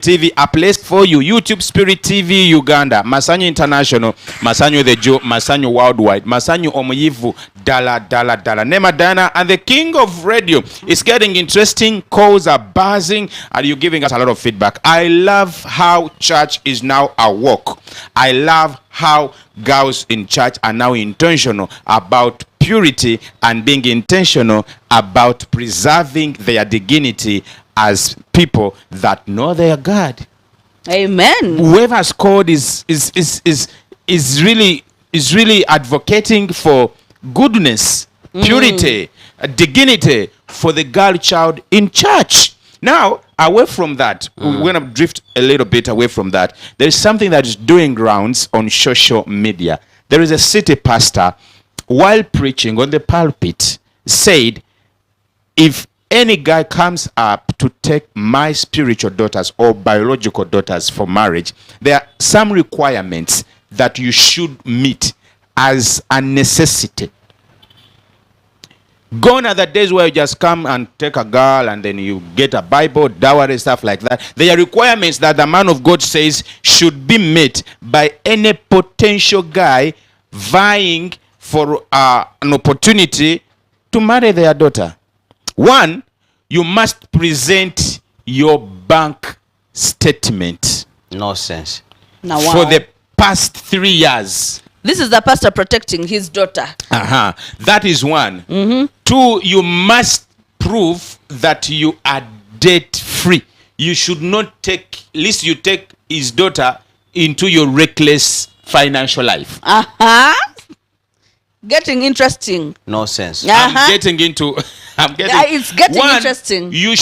TV, a place for you. YouTube Spirit TV Uganda, Masanyu International, Masanyu the Joe, Masanyu Worldwide, Masanyu Omuyivu, Dala, Nema Dana, and the king of radio. It's getting interesting. Calls are buzzing, and you're giving us a lot of feedback. I love how church is now awoke. I love how girls in church are now intentional about purity and being intentional about preserving their dignity as people that know their God. Amen. Whoever's called is really advocating for goodness, purity, dignity for the girl child in church. Now, away from that, we're going to drift a little bit away from that. There is something that is doing rounds on social media. There is a city pastor, while preaching on the pulpit, said, if any guy comes up to take my spiritual daughters or biological daughters for marriage, there are some requirements that you should meet as a necessity. Gone are the days where you just come and take a girl and then you get a Bible, dowry, stuff like that. There are requirements that the man of God says should be met by any potential guy vying for an opportunity to marry their daughter. One, you must present your bank statement. No sense. For the past 3 years. This is the pastor protecting his daughter. That is one. Two, you must prove that you are debt free. You should not take, least you take his daughter into your reckless financial life. Getting interesting. No sense. It's getting interesting. You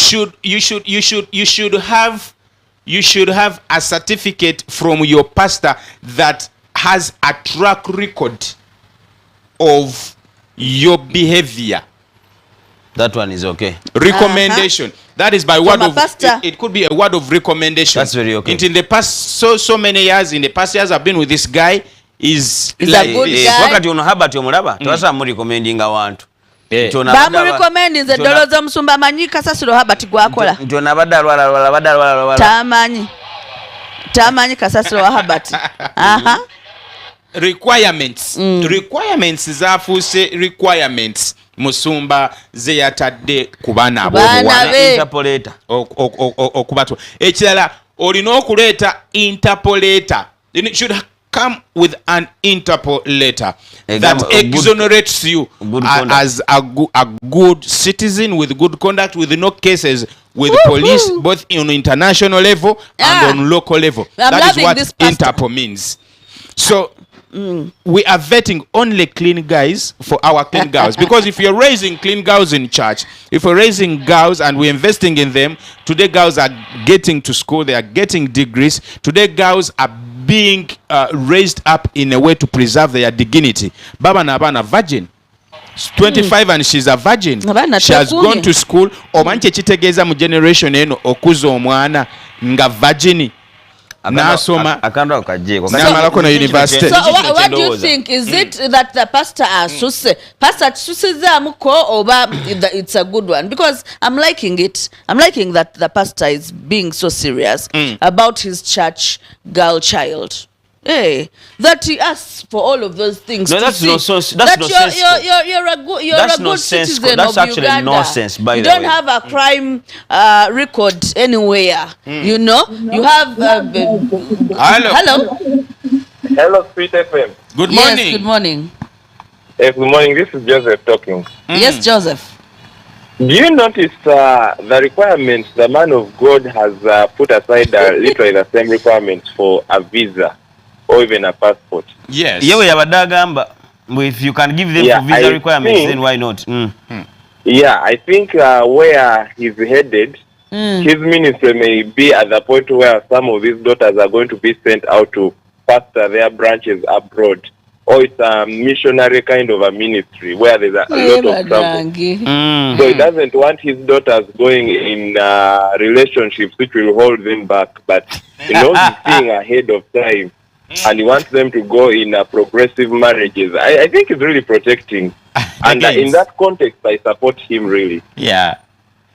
should have a certificate from your pastor that has a track record of your behavior. That one is okay. Recommendation. That is by word of it could be a word of recommendation. That's very okay. In the past so many years, in the past years I've been with this guy. Is like a good guy. Wakati unohaba tiomulaba twasa mu recommending abantu. Ba mu recommending ze dolozo musumba manyika sasiro habati gwakola. Ntona badalwala. Tamanyi kasasiro habati. Requirements. Requirements zafuse requirements. Musumba ze yatadde kubana abobuwana interpolator. Okubatwa. Ekirala olina okuleta interpolator. You should come with an interpolator that exonerates you as a good citizen with good conduct, with no cases with police, both on international level and on local level. That is what Interpol means. So we are vetting only clean guys for our clean girls. Because if you're raising clean girls in church, if we're raising girls and we're investing in them, today girls are getting to school, they are getting degrees. Today girls are being raised up in a way to preserve their dignity. Baba Nabana virgin. 25 and she's a virgin. She has gone to school. Omanche chitegeza mu generation eno okuza omwana nga virgin. Nasoma akandwa kajeko. University. So what do you think? Is it that the pastor asuse? Pastor susiza muko oba it's a good one? Because I'm liking it. I'm liking that the pastor is being so serious about his church girl child. Hey, that he asks for all of those things. No, that's nonsense. That's nonsense. You're a good citizen that's of actually Uganda. Nonsense. By you the way, don't have a crime record anywhere. You know, you have. Hello, Sweet FM. Good morning. Yes, good morning. Good morning. This is Joseph talking. Yes, Joseph. Do you notice the requirements the man of God has put aside literally the same requirements for a visa or even a passport? Yes. If you can give them for visa requirements, then why not? Yeah, I think where he's headed, his ministry may be at the point where some of his daughters are going to be sent out to pastor their branches abroad. Or it's a missionary kind of a ministry where there's a lot of trouble. So he doesn't want his daughters going in relationships which will hold them back. But he knows he's seeing ahead of time. And he wants them to go in progressive marriages. I think he's really protecting. And in that context, I support him really. Yeah.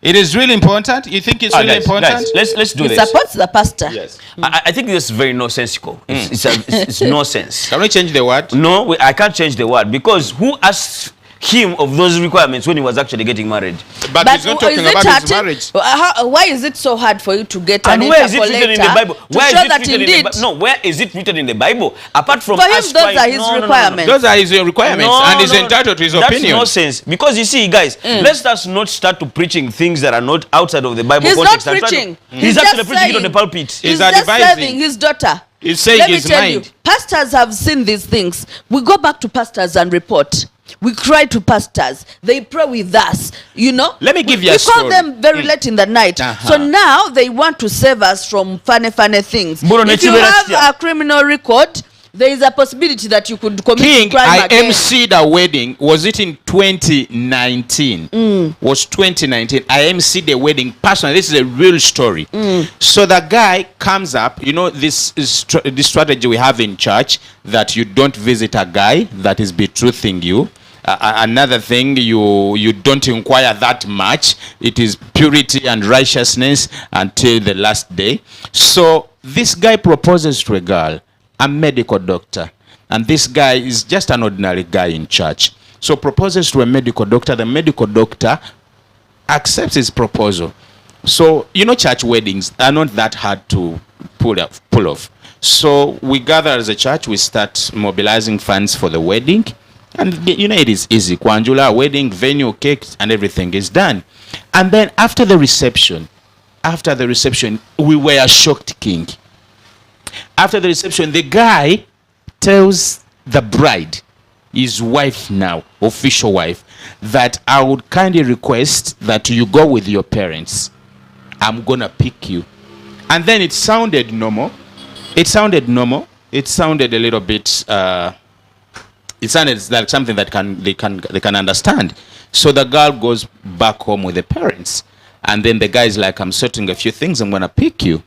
It is really important. You think it's really important? Guys, let's do it this. It supports the pastor. Yes. I think this is very nonsensical. It's nonsense. Can we change the word? No, I can't change the word because who asked him of those requirements when he was actually getting married? But he's not talking about his marriage. Why is it so hard for you to get and an where is it written in the Bible? Where is it written in the Bible? No, where is it written in the Bible? Apart from for him, those are his requirements. Those are his requirements, and he's entitled to his opinion. That's nonsense. Because you see, guys, let's us not start to preaching things that are not outside of the Bible he's context. Not preaching. He's actually preaching it on the pulpit. He's just serving his daughter. He's saying Let his me tell mind. you, pastors have seen these things. We go back to pastors and report. We cry to pastors. They pray with us. You know. Let me give you a We story. call them very late in the night. So now they want to save us from funny things. If you have a criminal record, there is a possibility that you could commit crime again. IMC'd a wedding. Was it in 2019? Was 2019. I IMC'd a wedding personally. This is a real story. So the guy comes up. You know, this is the strategy we have in church, that you don't visit a guy that is betruthing you. Another thing, you don't inquire that much. It is purity and righteousness until the last day. So this guy proposes to a girl, a medical doctor, and this guy is just an ordinary guy in church. So proposes to a medical doctor. The medical doctor accepts his proposal. So you know, church weddings are not that hard to pull off. So we gather as a church, we start mobilizing funds for the wedding. And you know, it is easy. Kwanjula, wedding, venue, cake, and everything is done. And then after the reception, we were a shocked king. After the reception, the guy tells the bride, his wife now, official wife, that I would kindly request that you go with your parents. I'm gonna pick you. And then it sounded normal. It sounded a little bit it sounded like something that they can understand. So the girl goes back home with the parents, and then the guy is like, I'm sorting a few things, I'm gonna pick you.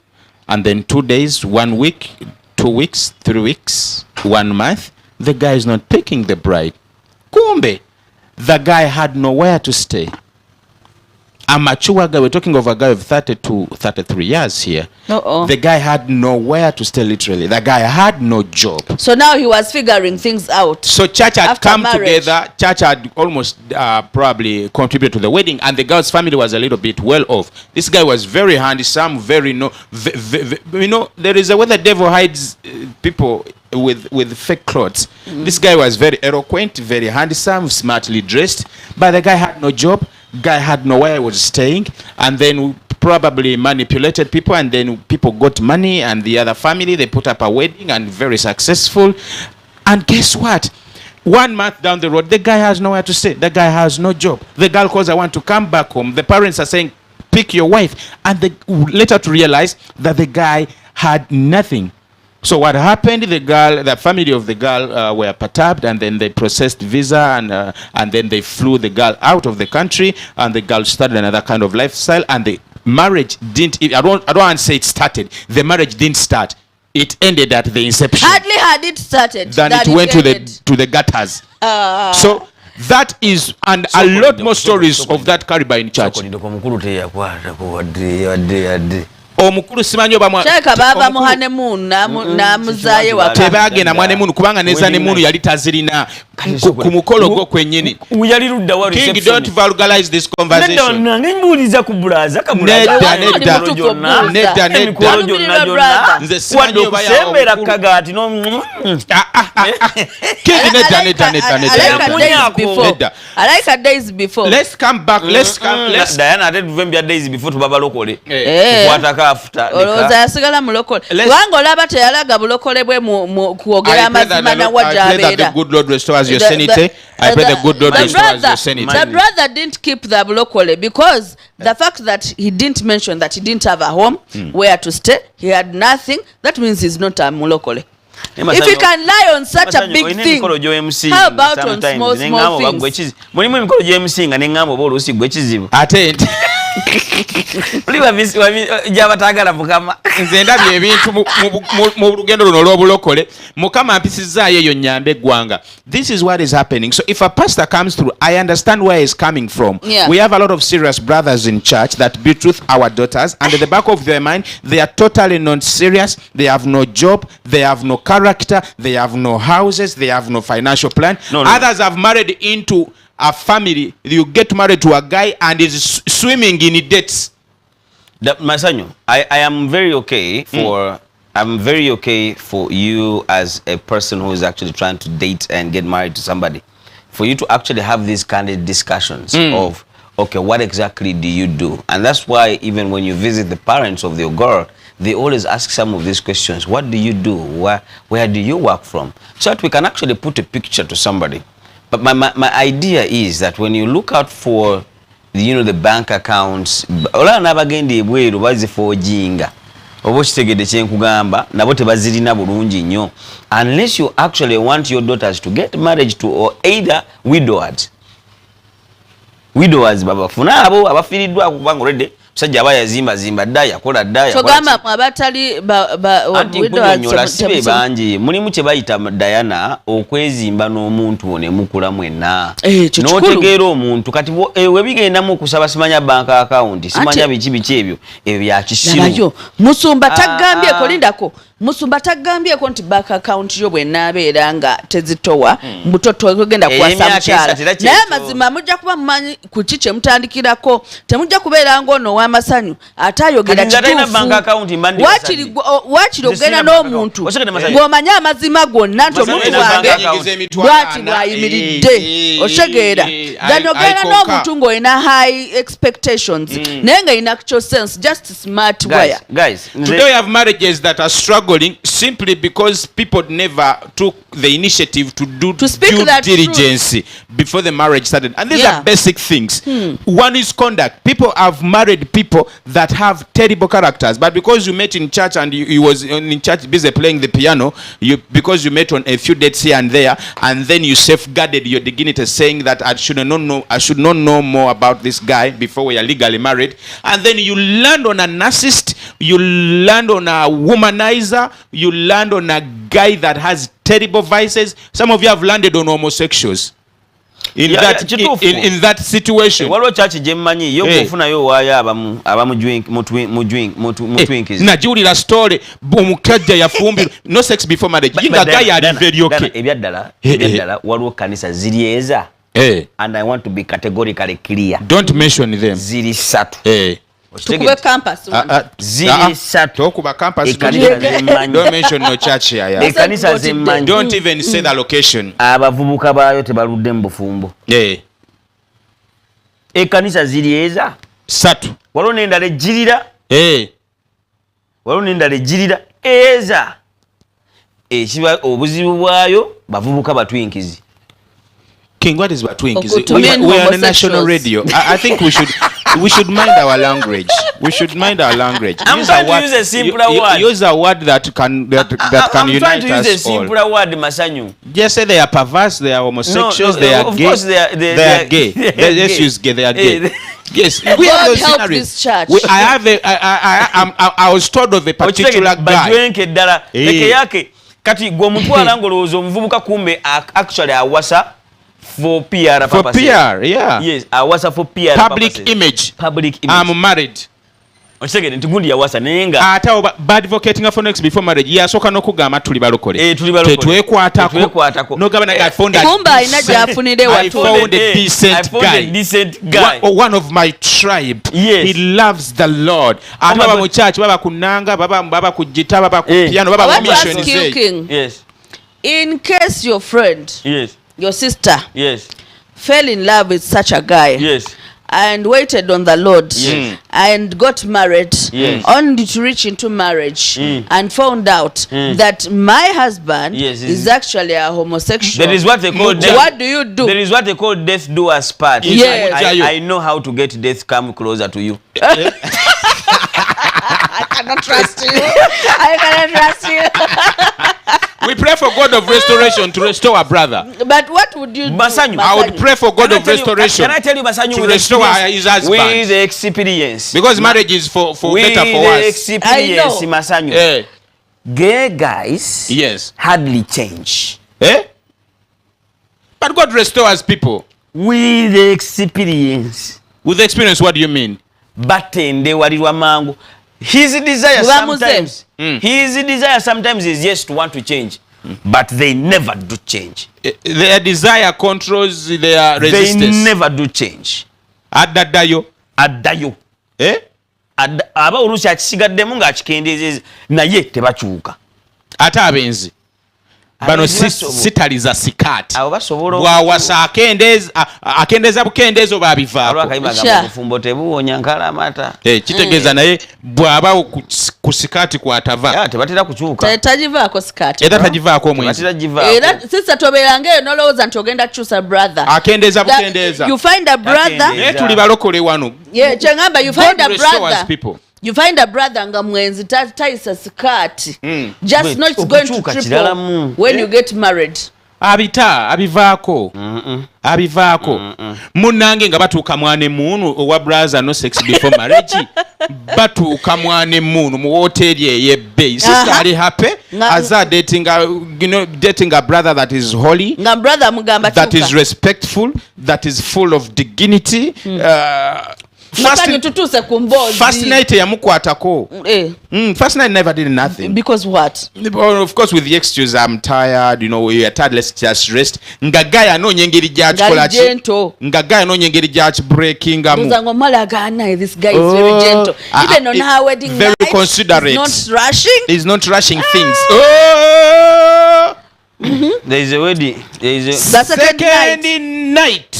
And then 2 days, 1 week, 2 weeks, 3 weeks, 1 month, the guy is not picking the bride. Kumbe, the guy had nowhere to stay. A mature guy, we're talking of a guy of 32, 33 years here. The guy had nowhere to stay, literally. The guy had no job. So now he was figuring things out. So church had come together. Church had almost probably contributed to the wedding, and the girl's family was a little bit well off. This guy was very handsome, very you know, there is a way the devil hides people with fake clothes. This guy was very eloquent, very handsome, smartly dressed, but the guy had no job. Guy had nowhere he was staying, and then probably manipulated people, and then people got money, and the other family, they put up a wedding, and very successful. And guess what? 1 month down the road, the guy has nowhere to stay. The guy has no job. The girl calls, I want to come back home. The parents are saying, pick your wife. And they later to realize that the guy had nothing. So what happened? The family of the girl were perturbed, and then they processed visa, and then they flew the girl out of the country, and the girl started another kind of lifestyle, and the marriage didn't. I don't want to say it started. The marriage didn't start. It ended at the inception. Hardly had it started. Then it went to the gutters. So that is, and a lot more stories of that Caribbean in church. Omukulu simanyi oba Cheka baba mu honeymoon na muzaye wa tebagenda mu honeymoon kubanga ne honeymoon yali tazirina ku mukolo gwo kwennyini. Yali ludda wa reception. King, don't vulgarize this conversation. Nange mbuuliza ku bulaza kamulaza. Nedda. Nze simanyi oba ya sembera kagati no. King, nedda. I like her days before. Let's come back. Diana ate tuvembya days before tubaba lokole. Kwataka after. Oloza yasigala mulokole. Kubanga olaba teyalaga bulokole bwe mu kuogera amazima na wajabera. The good Lord restores your sanity. I pray the good Lord restores your sanity. The brother didn't keep the bulokole because the fact that he didn't mention that he didn't have a home where to stay, he had nothing, that means he's not a mulokole. If you can lie on such a big thing, how about on small things? Mulimu emikolo gy'MC nga ne ngamba oba oluusi gwe kizibu. Ate Jabatagala mukama. Nze ndabye ebintu mu lugendo luno olw'obulokole. Mukama ampisizaayo eyo nnyambe eggwanga. This is what is happening. So if a pastor comes through, I understand where he's coming from. Yeah. We have a lot of serious brothers in church that beat with our daughters, and at the back of their mind, they are totally not serious. They have no job, they have no character, they have no houses, they have no financial plan. No. Others have married into a family. You get married to a guy and is swimming in debts. Masanyo, I am very okay for I'm very okay for you as a person who is actually trying to date and get married to somebody, for you to actually have these kind of discussions of, okay, what exactly do you do? And that's why even when you visit the parents of your girl, they always ask some of these questions. What do you do? Where do you work from? So that we can actually put a picture to somebody. But my idea is that when you look out for, you know, the bank accounts, ola nabagende ebweru bazifojinga obo kitegede kyenkugamba nabo tebazirina bulungi nnyo, unless you actually want your daughters to get married to or either widowers babafuna abo abafiiriddwa kubanga olwedde musajja aba yazimba dda yakola dda togamba abatali widows sibe bangi mulimu kye bayita Diana okwezimba n'omuntu ne mukula mwenna n'otegeera omuntu kati webigenda mu kusaba simanya bank account simanya biki ebyo bya kisiru musumba tagambyeko lindako musumba tagambyeko nti bank account yo bwenaabeera nga tezitowa mbutoto ogenda kuwasa mukyala naye amazima mujja kuba mumanyi ku ki kye mutandikirako, temujja kubeera ng'ono w'amasanyu ate ayogera kituufu waakiri ogenda n'omuntu ng'omanye amazima gonna nti omuntu wange bw'ati bw'ayimiridde otegeera then ogenda n'omuntu ng'olina high expectations naye nga ina actual sense, just smart wire. Guys, today we have marriages that are struggling simply because people never took the initiative to do due diligence before the marriage started, and these are basic things. One is conduct. People have married people that have terrible characters, but because you met in church and you was in church busy playing the piano, because you met on a few dates here and there, and then you safeguarded your dignity, saying that I should not know more about this guy before we are legally married, and then you land on a narcissist, you land on a womanizer, you land on a guy that has terrible vices. Some of you have landed on homosexuals in that situation. Waliwo church gye mmanyi yo kufunayo waayo abamu twinkies najiwulira story omukajja yafumbirwa no sex before marriage yinga guy ali very okay. Ebyaddala waliwo kanisa zirieza and I want to be categorically clear, don't mention them, ziri satu tukube campus ziri satu okuba campus, don't mention no church here, ekanisa zemmanyi, don't even say the location. abavubuka baayo tebaludde mu bufumbo, ekanisa zirieza satu waliwo n'endala ejjirira eza ekiba obuzibu bwayo bavubuka batwinkizi. King, what is batwinkizi? We are on a national radio. I think we should mind our language. We should mind our language. I'm trying to use a simpler word. Use a word that can unite us all. I'm trying to use a simpler word, Masanyu. Just say they are perverse, they are homosexuals, they are of gay. Course they are gay. Let's use gay. They are gay. Yes, we God have those help scenarios. this church. I was told of a particular guy. Kati gwe omutwala ng'olowooza omuvubuka kumbe actually awasa for PR for purposes. PR, yeah. Yes, awasa for PR Public purposes. image. Public image. I'm married. Okitegedde nti gundi yawasa naye nga ate bad advocating for next before marriage yasooka n'okugamba tuli balokole tetwekwatako n'ogamba naye I found a decent guy, one of my tribe. Yes. He loves the Lord. Ate baba mu church baba kunanga baba ku gita baba ku piano baba ku mission. Yes. In case your friend, Yes. your sister, Yes. fell in love with such a guy, Yes. and waited on the Lord, and got married, only to reach into marriage and found out that my husband is actually a homosexual. There is what they call death. What do you do? There is what they call death do us part. Yes. I know how to get death come closer to you. I cannot trust you. I cannot trust you. We pray for God of restoration to restore our brother. But what would you do? Basanyu. I would pray for God of restoration. Can I tell you, Basanyu, to with restore his husband. with experience. Because marriage is for with better for us. experience, Basanyu. Gay guys Yes. hardly change. But God restores people. With With experience. experience, what do you mean? Batende walirwa mangu. His desire sometimes is just to want to change. But they never do change. Their desire controls their resistance. They never do change. Addayo. Aba olusi akisigaddemu ng'akikendezeza naye tebakyuka. Ate abenzi bano sitaliza sikati bwawasa akendeeza bukendeezo babivaakoobufumbo tebuwonya nkalamata kitegeeza naye bw'aba ku sikati kwatava tebatera kukyuka tagivaako sikati era tagivaako omwezi era sisa tobeeranga eyo nolowooza nti ogenda kukyusa brother akendeeza bukendeeza you find a brother naye tuli balokole wano kyengamba you find a brother you find a brother nga mwenzi tayisa sikati just not going to triple when you get married abivaako munnange nga batuuka mwane muunu owa brother no sex before marriage batuuka mwane muunu mu hoteli eyebbeyi sister ali happy aza dating a brother that is holy, nga brother mugamba that is respectful, that is full of dignity. First night yamukwatako. First night never did nothing. Because what? Of course with the excuse I'm tired, we are tired, let's just rest. Ngagaya no nyengeri gyakikola ki. Ngagaya no nyengeri gyaki breaking amu. This guy is very gentle. Even on her wedding very night, considerate. He's not rushing. He's not rushing things. There is a wedding. There is a second night.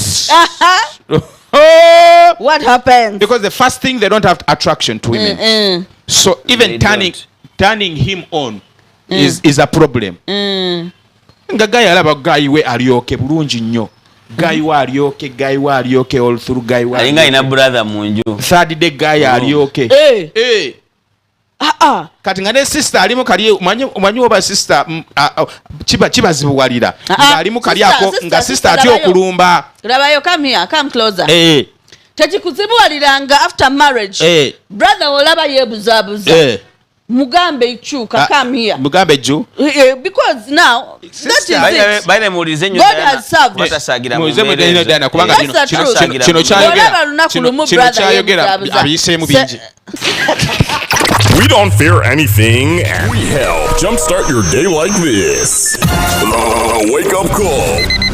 What happens? Because the first thing, they don't have attraction to women. So even turning him on is a problem. Nga guy alaba guy we alioke bulungi nnyo. Guy we alioke all through guy we. Alinga ina brother munju. Third day guy alioke. Kati nga ne sister alimu kali umanyi oba sister kibazibuwalira nga alimu kali ako nga sister ati okulumba. Rabayo, come here, come closer. Tekikuzibuwaliranga after marriage. Brother olaba yebuzabuza. Mugambe ichuka, come here. Mugambe ju. Because now sister, that is it. God has served. That's the truth. We don't fear anything, and we help jumpstart your day like this. The Wake Up Call.